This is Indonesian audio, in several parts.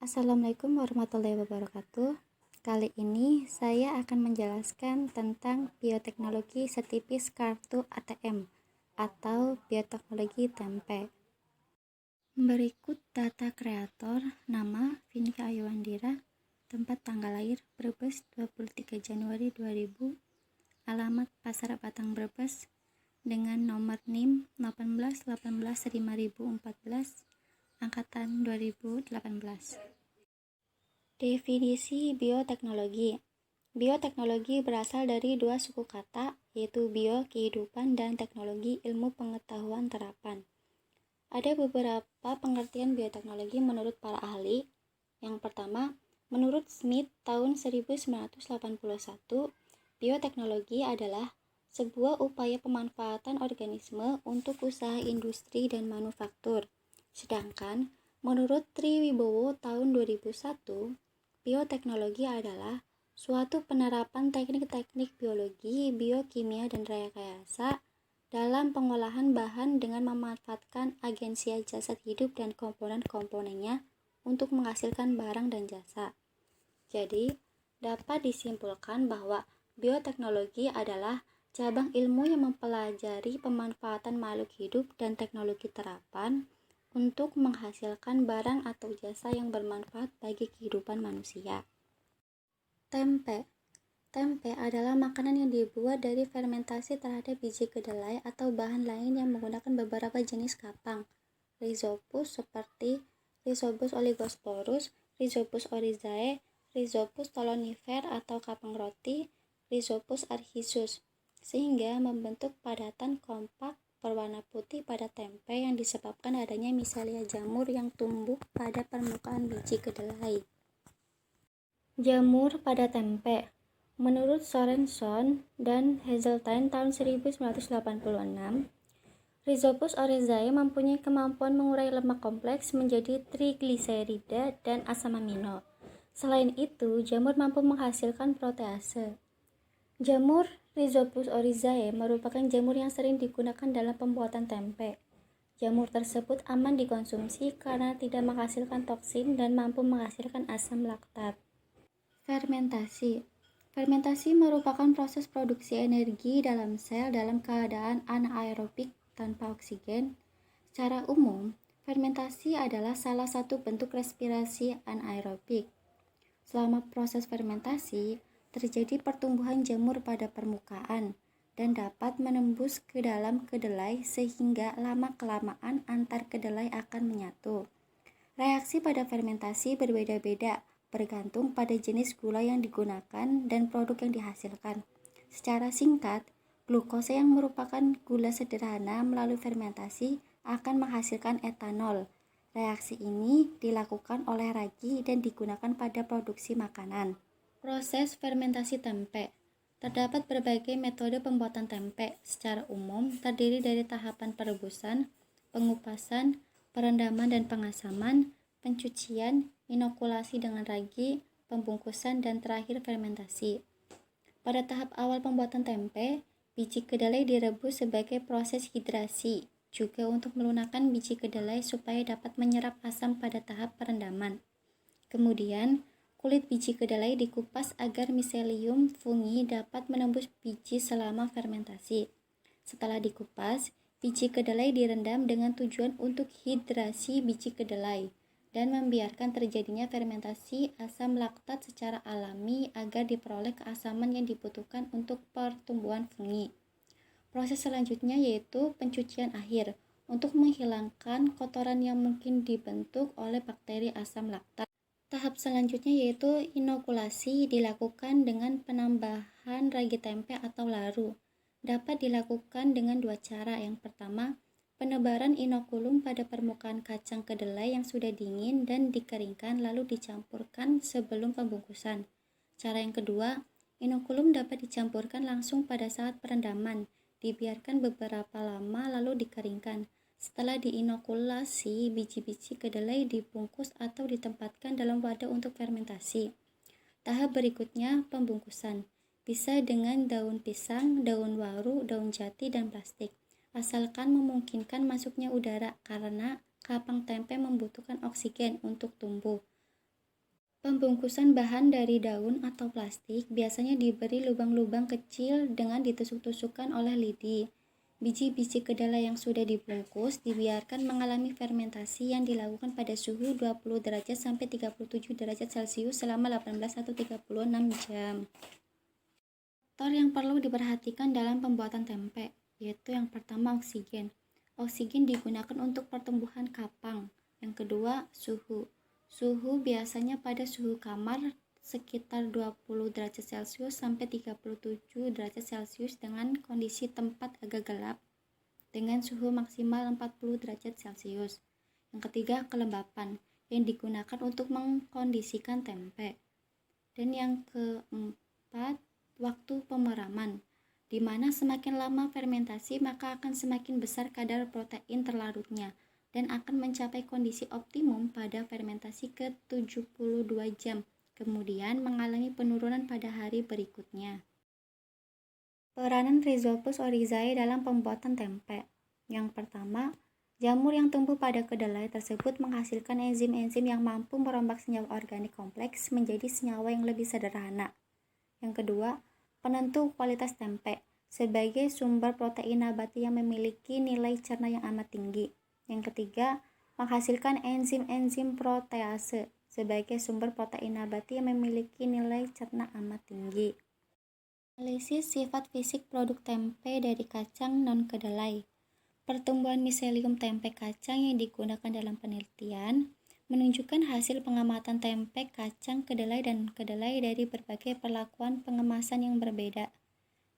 Assalamualaikum warahmatullahi wabarakatuh. Kali ini saya akan menjelaskan tentang bioteknologi setipis kartu ATM atau bioteknologi tempe. Berikut data kreator: nama Vinky Ayuandira, tempat tanggal lahir Brebes 23 Januari 2000, alamat Pasar Batang Brebes dengan nomor NIM 18185014, angkatan 2018. Definisi bioteknologi. Bioteknologi berasal dari dua suku kata, yaitu bio, kehidupan, dan teknologi, ilmu pengetahuan terapan. Ada beberapa pengertian bioteknologi menurut para ahli. Yang pertama, menurut Smith tahun 1981, bioteknologi adalah sebuah upaya pemanfaatan organisme untuk usaha industri dan manufaktur. Sedangkan menurut Triwibowo tahun 2001, bioteknologi adalah suatu penerapan teknik-teknik biologi, biokimia, dan rekayasa dalam pengolahan bahan dengan memanfaatkan agensi jasad hidup dan komponen-komponennya untuk menghasilkan barang dan jasa. Jadi, dapat disimpulkan bahwa bioteknologi adalah cabang ilmu yang mempelajari pemanfaatan makhluk hidup dan teknologi terapan untuk menghasilkan barang atau jasa yang bermanfaat bagi kehidupan manusia. Tempe. Tempe adalah makanan yang dibuat dari fermentasi terhadap biji kedelai atau bahan lain yang menggunakan beberapa jenis kapang Rhizopus seperti Rhizopus oligosporus, Rhizopus oryzae, Rhizopus stolonifer atau kapang roti, Rhizopus arhissus, sehingga membentuk padatan kompak berwarna putih pada tempe yang disebabkan adanya miselia jamur yang tumbuh pada permukaan biji kedelai. Jamur pada tempe. Menurut Sorenson dan Hazeltine tahun 1986, Rhizopus oryzae mempunyai kemampuan mengurai lemak kompleks menjadi trigliserida dan asam amino. Selain itu, jamur mampu menghasilkan protease. Jamur Rhizopus oryzae merupakan jamur yang sering digunakan dalam pembuatan tempe. Jamur tersebut aman dikonsumsi karena tidak menghasilkan toksin dan mampu menghasilkan asam laktat. Fermentasi. Fermentasi merupakan proses produksi energi dalam sel dalam keadaan anaerobik tanpa oksigen. Secara umum, fermentasi adalah salah satu bentuk respirasi anaerobik. Selama proses fermentasi, terjadi pertumbuhan jamur pada permukaan dan dapat menembus ke dalam kedelai sehingga lama-kelamaan antar kedelai akan menyatu. Reaksi pada fermentasi berbeda-beda bergantung pada jenis gula yang digunakan dan produk yang dihasilkan. Secara singkat, glukosa yang merupakan gula sederhana melalui fermentasi akan menghasilkan etanol. Reaksi ini dilakukan oleh ragi dan digunakan pada produksi makanan. Proses fermentasi tempe. Terdapat berbagai metode pembuatan tempe. Secara umum, terdiri dari tahapan perebusan, pengupasan, perendaman dan pengasaman, pencucian, inokulasi dengan ragi, pembungkusan, dan terakhir fermentasi. Pada tahap awal pembuatan tempe, biji kedelai direbus sebagai proses hidrasi, juga untuk melunakkan biji kedelai supaya dapat menyerap asam pada tahap perendaman. Kemudian, kulit biji kedelai dikupas agar miselium fungi dapat menembus biji selama fermentasi. Setelah dikupas, biji kedelai direndam dengan tujuan untuk hidrasi biji kedelai dan membiarkan terjadinya fermentasi asam laktat secara alami agar diperoleh keasaman yang dibutuhkan untuk pertumbuhan fungi. Proses selanjutnya yaitu pencucian akhir untuk menghilangkan kotoran yang mungkin dibentuk oleh bakteri asam laktat. Tahap selanjutnya yaitu inokulasi dilakukan dengan penambahan ragi tempe atau laru. Dapat dilakukan dengan dua cara. Yang pertama, penebaran inokulum pada permukaan kacang kedelai yang sudah dingin dan dikeringkan lalu dicampurkan sebelum pembungkusan. Cara yang kedua, inokulum dapat dicampurkan langsung pada saat perendaman, dibiarkan beberapa lama lalu dikeringkan. Setelah diinokulasi, biji-biji kedelai dibungkus atau ditempatkan dalam wadah untuk fermentasi. Tahap berikutnya, pembungkusan. Bisa dengan daun pisang, daun waru, daun jati, dan plastik. Asalkan memungkinkan masuknya udara karena kapang tempe membutuhkan oksigen untuk tumbuh. Pembungkusan bahan dari daun atau plastik biasanya diberi lubang-lubang kecil dengan ditusuk-tusukkan oleh lidi. Biji-biji kedelai yang sudah dibungkus dibiarkan mengalami fermentasi yang dilakukan pada suhu 20 derajat sampai 37 derajat Celcius selama 18 atau 36 jam. Faktor yang perlu diperhatikan dalam pembuatan tempe, yaitu yang pertama oksigen. Oksigen digunakan untuk pertumbuhan kapang. Yang kedua, suhu. Suhu biasanya pada suhu kamar sekitar 20 derajat Celcius sampai 37 derajat Celcius dengan kondisi tempat agak gelap dengan suhu maksimal 40 derajat Celcius. Yang ketiga, kelembapan yang digunakan untuk mengkondisikan tempe. Dan yang keempat, waktu pemeraman, di mana semakin lama fermentasi maka akan semakin besar kadar protein terlarutnya dan akan mencapai kondisi optimum pada fermentasi ke 72 jam, kemudian mengalami penurunan pada hari berikutnya. Peranan Rhizopus oryzae dalam pembuatan tempe. Yang pertama, jamur yang tumbuh pada kedelai tersebut menghasilkan enzim-enzim yang mampu merombak senyawa organik kompleks menjadi senyawa yang lebih sederhana. Yang kedua, penentu kualitas tempe sebagai sumber protein nabati yang memiliki nilai cerna yang amat tinggi. Yang ketiga, menghasilkan enzim-enzim protease sebagai sumber protein nabati yang memiliki nilai cerna amat tinggi. Analisis sifat fisik produk tempe dari kacang non-kedelai. Pertumbuhan miselium tempe kacang yang digunakan dalam penelitian menunjukkan hasil pengamatan tempe, kacang, kedelai, dan kedelai dari berbagai perlakuan pengemasan yang berbeda.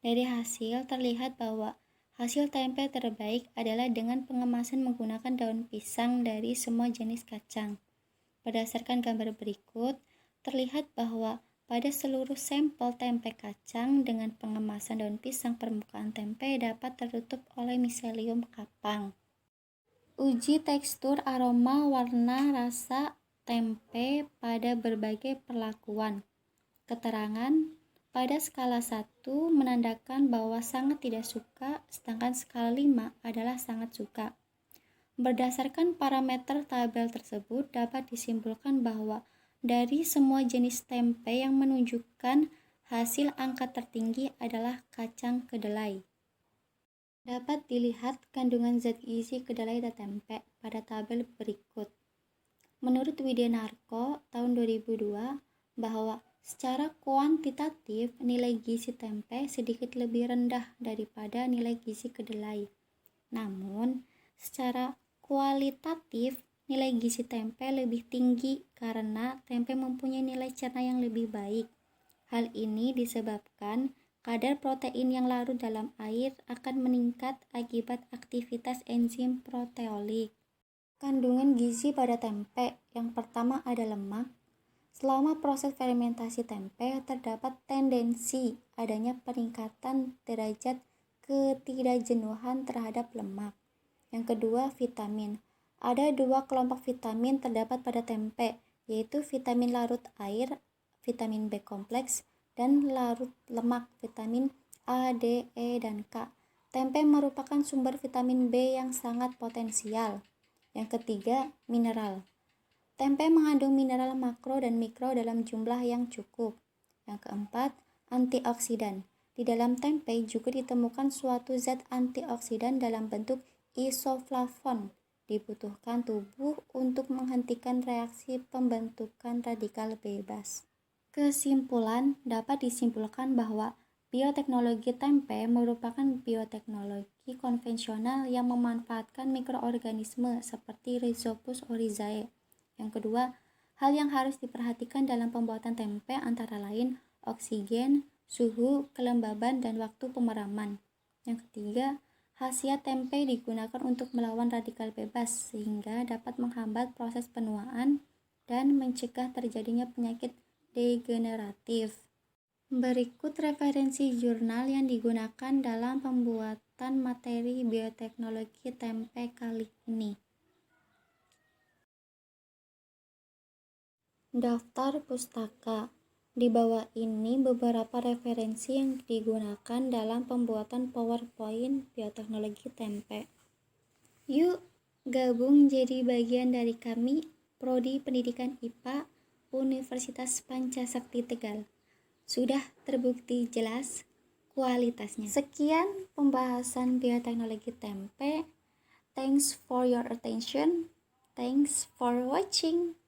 Dari hasil terlihat bahwa hasil tempe terbaik adalah dengan pengemasan menggunakan daun pisang dari semua jenis kacang. Berdasarkan gambar berikut, terlihat bahwa pada seluruh sampel tempe kacang dengan pengemasan daun pisang, permukaan tempe dapat tertutup oleh miselium kapang. Uji tekstur, aroma, warna, rasa tempe pada berbagai perlakuan. Keterangan pada skala 1 menandakan bahwa sangat tidak suka, sedangkan skala 5 adalah sangat suka. Berdasarkan parameter tabel tersebut dapat disimpulkan bahwa dari semua jenis tempe yang menunjukkan hasil angka tertinggi adalah kacang kedelai. Dapat dilihat kandungan zat gizi kedelai dan tempe pada tabel berikut. Menurut Widenarko tahun 2002 bahwa secara kuantitatif nilai gizi tempe sedikit lebih rendah daripada nilai gizi kedelai. Namun, secara kualitatif nilai gizi tempe lebih tinggi karena tempe mempunyai nilai cerna yang lebih baik. Hal ini disebabkan kadar protein yang larut dalam air akan meningkat akibat aktivitas enzim proteolik. Kandungan gizi pada tempe, yang pertama ada lemak. Selama proses fermentasi tempe terdapat tendensi adanya peningkatan derajat ketidakjenuhan terhadap lemak. Yang kedua, vitamin. Ada dua kelompok vitamin terdapat pada tempe, yaitu vitamin larut air, vitamin B kompleks, dan larut lemak, vitamin A, D, E, dan K. Tempe merupakan sumber vitamin B yang sangat potensial. Yang ketiga, mineral. Tempe mengandung mineral makro dan mikro dalam jumlah yang cukup. Yang keempat, antioksidan. Di dalam tempe juga ditemukan suatu zat antioksidan dalam bentuk isoflavon. Dibutuhkan tubuh untuk menghentikan reaksi pembentukan radikal bebas. Kesimpulan, dapat disimpulkan bahwa bioteknologi tempe merupakan bioteknologi konvensional yang memanfaatkan mikroorganisme seperti Rhizopus oryzae. Yang kedua, hal yang harus diperhatikan dalam pembuatan tempe antara lain oksigen, suhu, kelembaban, dan waktu pemeraman. Yang ketiga, khasiat tempe digunakan untuk melawan radikal bebas sehingga dapat menghambat proses penuaan dan mencegah terjadinya penyakit degeneratif. Berikut referensi jurnal yang digunakan dalam pembuatan materi bioteknologi tempe kali ini. Daftar pustaka. Di bawah ini beberapa referensi yang digunakan dalam pembuatan PowerPoint bioteknologi tempe. Yuk, gabung jadi bagian dari kami, Prodi Pendidikan IPA, Universitas Pancasakti Tegal. Sudah terbukti jelas kualitasnya. Sekian pembahasan bioteknologi tempe. Thanks for your attention. Thanks for watching.